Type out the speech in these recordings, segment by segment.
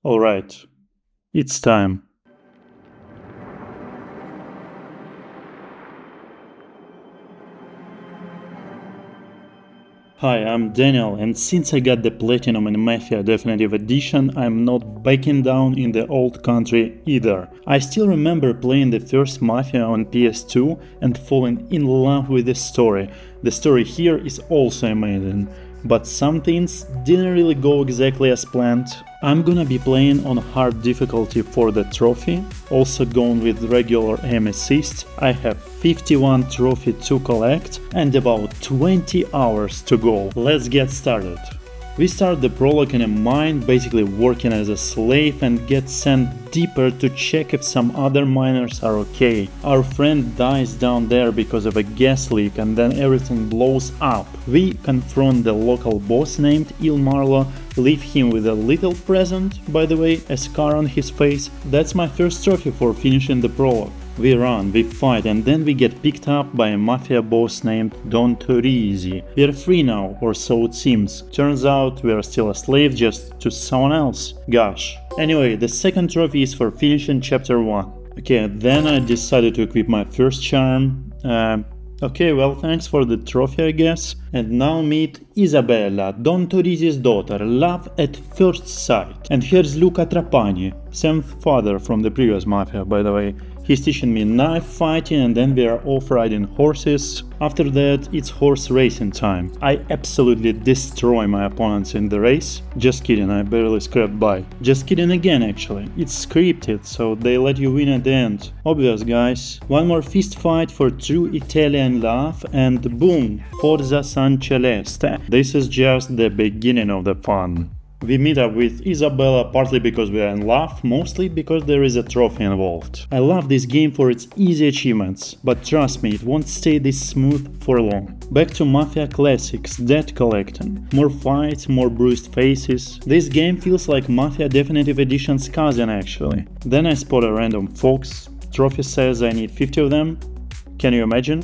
Alright, it's time. Hi, I'm Daniel, and since I got the Platinum in Mafia Definitive Edition, I'm not backing down in the old country either. I still remember playing the first Mafia on PS2 and falling in love with the story. The story here is also amazing, but some things didn't really go exactly as planned. I'm gonna be playing on hard difficulty for the trophy, also going with regular aim assist. I have 51 trophy to collect and about 20 hours to go. Let's get started. We start the prologue in a mine, basically working as a slave, and get sent deeper to check if some other miners are okay. Our friend dies down there because of a gas leak and then everything blows up. We confront the local boss named Il Marlo, leave him with a little present, by the way, a scar on his face. That's my first trophy for finishing the prologue. We run, we fight, and then we get picked up by a mafia boss named Don Torisi. We're free now, or so it seems. Turns out we're still a slave, just to someone else. Gosh. Anyway, the second trophy is for finishing chapter 1. Okay, then I decided to equip my first charm. Okay, well, thanks for the trophy, I guess. And now meet Isabella, Don Torisi's daughter, love at first sight. And here's Luca Trapani, same father from the previous Mafia, by the way. He's teaching me knife fighting, and then we are off riding horses. After that, it's horse racing time. I absolutely destroy my opponents in the race. Just kidding, I barely scraped by. Just kidding again, actually. It's scripted, so they let you win at the end. Obvious, guys. One more fist fight for true Italian love, and boom, Forza San Celeste. This is just the beginning of the fun. We meet up with Isabella partly because we are in love, mostly because there is a trophy involved. I love this game for its easy achievements, but trust me, it won't stay this smooth for long. Back to Mafia classics, debt collecting. More fights, more bruised faces. This game feels like Mafia Definitive Edition's cousin actually. Then I spot a random fox. Trophy says I need 50 of them. Can you imagine?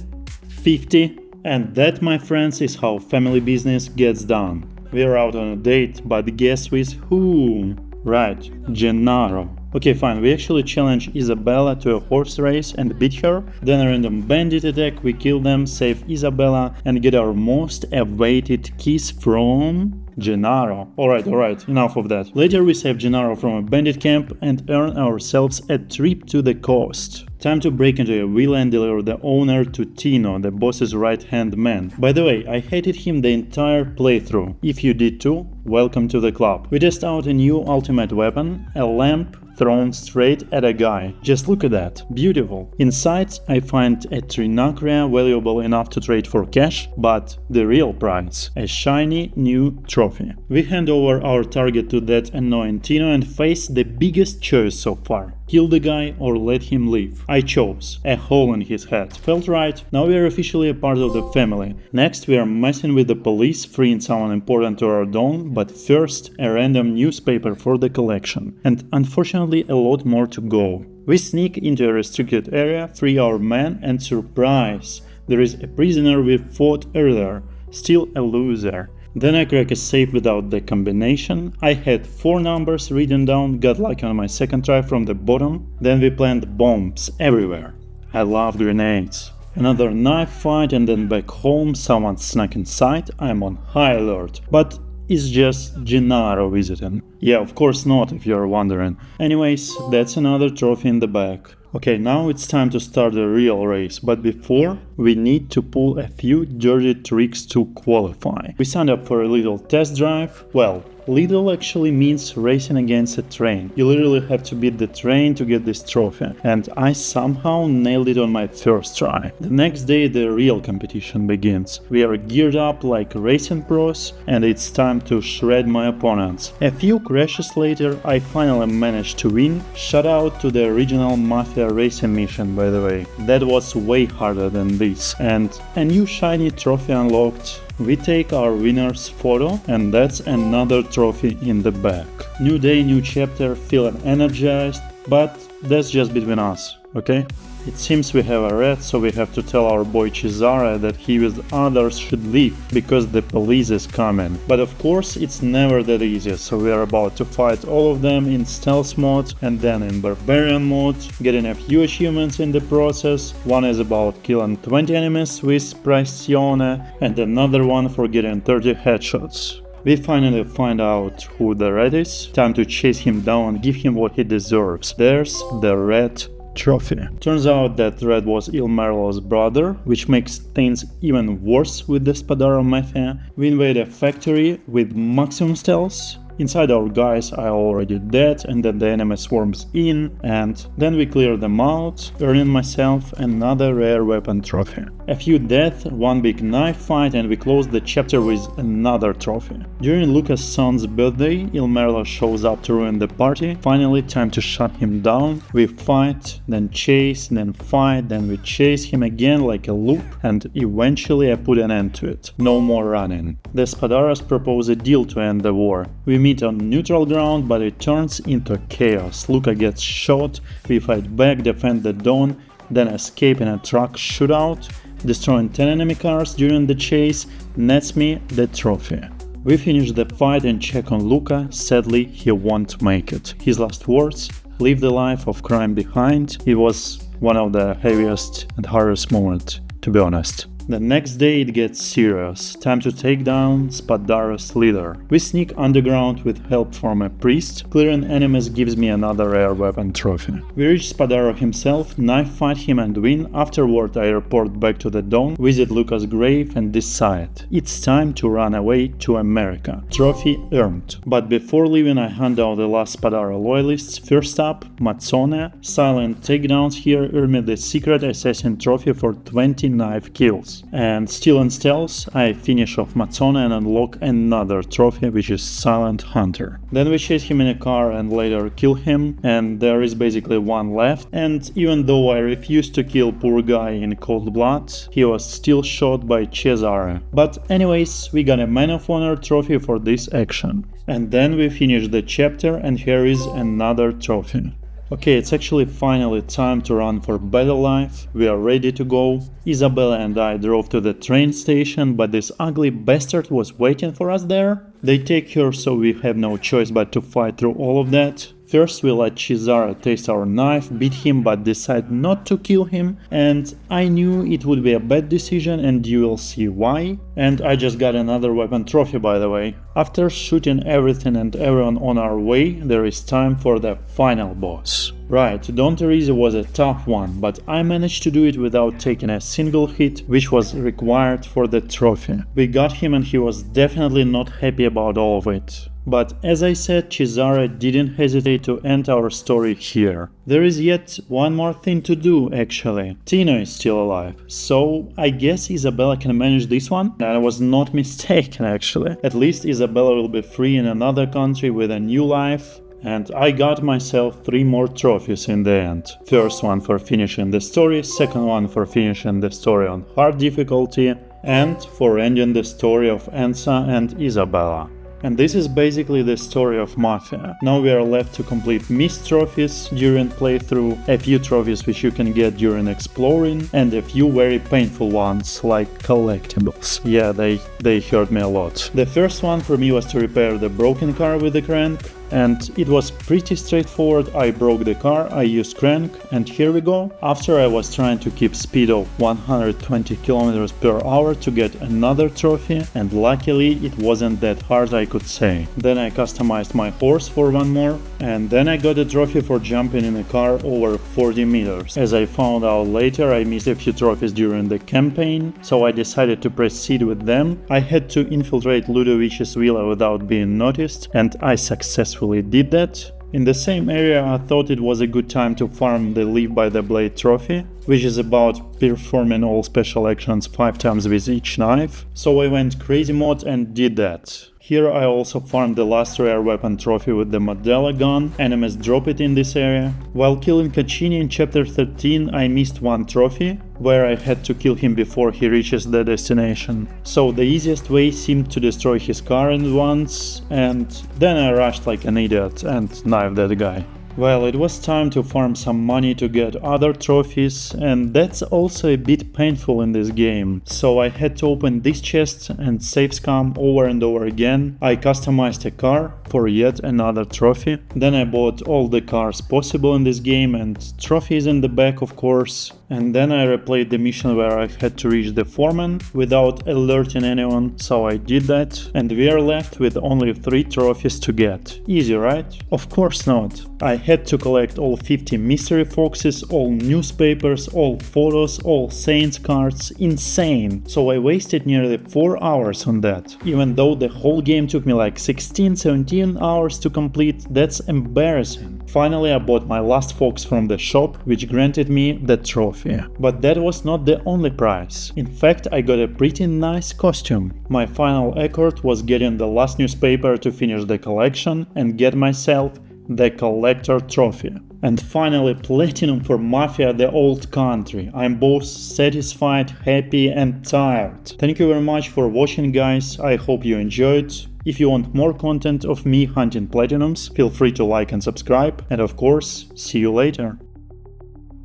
50? And that, my friends, is how family business gets done. We're out on a date, but guess with whom? Right, Gennaro. Okay, fine, we actually challenge Isabella to a horse race and beat her, then a random bandit attack, we kill them, save Isabella, and get our most awaited kiss from Gennaro. Alright, enough of that. Later we save Gennaro from a bandit camp and earn ourselves a trip to the coast. Time to break into a villa and deliver the owner to Tino, the boss's right-hand man. By the way, I hated him the entire playthrough. If you did too, welcome to the club. We test out a new ultimate weapon, a lamp thrown straight at a guy. Just look at that. Beautiful. Inside, I find a Trinacria valuable enough to trade for cash, but the real prize, a shiny new trophy. We hand over our target to that annoying Tino and face the biggest choice so far. Kill the guy or let him live. I chose. A hole in his head. Felt right. Now we are officially a part of the family. Next we are messing with the police, freeing someone important to our Don, but first a random newspaper for the collection. And unfortunately a lot more to go. We sneak into a restricted area, free our man, and surprise! There is a prisoner we fought earlier. Still a loser. Then I crack a safe without the combination. I had 4 numbers written down, got lucky on my second try from the bottom. Then we plant bombs everywhere. I love grenades. Another knife fight and then back home, someone snuck inside. I'm on high alert. But it's just Gennaro visiting. Yeah, of course not, if you're wondering. Anyways, that's another trophy in the bag. Okay, now it's time to start the real race, but before, we need to pull a few dirty tricks to qualify. We signed up for a little test drive. Well, little actually means racing against a train. You literally have to beat the train to get this trophy, and I somehow nailed it on my first try. The next day the real competition begins. We are geared up like racing pros, and it's time to shred my opponents. A few crashes later, I finally managed to win. Shout out to the original Mafia racing mission, by the way. That was way harder than this. And a new shiny trophy unlocked. We take our winner's photo, and that's another trophy in the bag. New day, new chapter, feeling energized, but that's just between us, okay? It seems we have a rat, so we have to tell our boy Cesare that he with others should leave, because the police is coming. But of course it's never that easy, so we are about to fight all of them in stealth mode and then in barbarian mode, getting a few achievements in the process. One is about killing 20 enemies with Pressione and another one for getting 30 headshots. We finally find out who the rat is. Time to chase him down and give him what he deserves. There's the rat trophy. Turns out that Red was Il Merlo's brother, which makes things even worse with the Spadaro Mafia. We invade a factory with maximum stealth. Inside our guys are already dead, and then the enemy swarms in, and then we clear them out, earning myself another rare weapon trophy. A few deaths, one big knife fight, and we close the chapter with another trophy. During Luca's son's birthday, Il Merlo shows up to ruin the party. Finally, time to shut him down. We fight, then chase, then fight, then we chase him again like a loop, and eventually I put an end to it. No more running. The Spadaras propose a deal to end the war. We meet on neutral ground, but it turns into chaos. Luca gets shot, we fight back, defend the dawn, then escape in a truck shootout, destroying 10 enemy cars during the chase, nets me the trophy. We finish the fight and check on Luca. Sadly, he won't make it. His last words: leave the life of crime behind. It was one of the heaviest and hardest moments, to be honest. The next day it gets serious. Time to take down Spadaro's leader. We sneak underground with help from a priest. Clearing enemies gives me another rare weapon trophy. We reach Spadaro himself, knife fight him and win. Afterward I report back to the Dawn, visit Luca's grave and decide it's time to run away to America. Trophy earned. But before leaving I hand out the last Spadaro loyalists. First up, Mazzone. Silent takedowns here earn me the secret assassin trophy for 20 knife kills. And still in stealth, I finish off Mazzone and unlock another trophy, which is Silent Hunter. Then we chase him in a car and later kill him, and there is basically one left. And even though I refused to kill poor guy in cold blood, he was still shot by Cesare. But anyways, we got a Man of Honor trophy for this action. And then we finish the chapter, and here is another trophy. Okay, it's actually finally time to run for better life. We are ready to go. Isabella and I drove to the train station, but this ugly bastard was waiting for us there. They take her, so we have no choice but to fight through all of that. First we let Cesare taste our knife, beat him but decide not to kill him, and I knew it would be a bad decision and you will see why. And I just got another weapon trophy, by the way. After shooting everything and everyone on our way, there is time for the final boss. Right, Don Teresi was a tough one, but I managed to do it without taking a single hit, which was required for the trophy. We got him and he was definitely not happy about all of it. But as I said, Cesare didn't hesitate to end our story here. There is yet one more thing to do, actually. Tino is still alive, so I guess Isabella can manage this one? I was not mistaken, actually. At least Isabella will be free in another country with a new life. And I got myself 3 more trophies in the end. First one for finishing the story, second one for finishing the story on hard difficulty, and for ending the story of Enza and Isabella. And this is basically the story of Mafia. Now we are left to complete missed trophies during playthrough, a few trophies which you can get during exploring, and a few very painful ones like collectibles. Yeah, they hurt me a lot. The first one for me was to repair the broken car with the crank, and it was pretty straightforward. I broke the car, I used crank, and here we go. After I was trying to keep speed of 120 km per hour to get another trophy, and luckily it wasn't that hard, I could say. Then I customized my horse for one more, and then I got a trophy for jumping in a car over 40 meters. As I found out later, I missed a few trophies during the campaign, so I decided to proceed with them. I had to infiltrate Ludovic's villa without being noticed, and I successfully did that. In the same area I thought it was a good time to farm the Live by the Blade trophy, which is about performing all special actions 5 times with each knife, so I went crazy mode and did that. Here I also farmed the last rare weapon trophy with the Modella gun. Enemies drop it in this area. While killing Caccini in chapter 13 I missed one trophy, where I had to kill him before he reaches the destination. So the easiest way seemed to destroy his car at once, and then I rushed like an idiot and knifed that guy. Well, it was time to farm some money to get other trophies, and that's also a bit painful in this game. So I had to open this chest and save scam over and over again. I customized a car for yet another trophy. Then I bought all the cars possible in this game and trophies in the back, of course. And then I replayed the mission where I had to reach the foreman without alerting anyone, so I did that, and we are left with only 3 trophies to get. Easy, right? Of course not. I had to collect all 50 mystery foxes, all newspapers, all photos, all Saints cards. Insane. So I wasted nearly 4 hours on that. Even though the whole game took me like 16-17 hours to complete, that's embarrassing. Finally, I bought my last fox from the shop, which granted me the trophy. But that was not the only prize. In fact, I got a pretty nice costume. My final effort was getting the last newspaper to finish the collection and get myself the collector trophy. And finally, platinum for Mafia the Old Country. I'm both satisfied, happy and tired. Thank you very much for watching, guys. I hope you enjoyed. If you want more content of me hunting platinums, feel free to like and subscribe. And of course, see you later.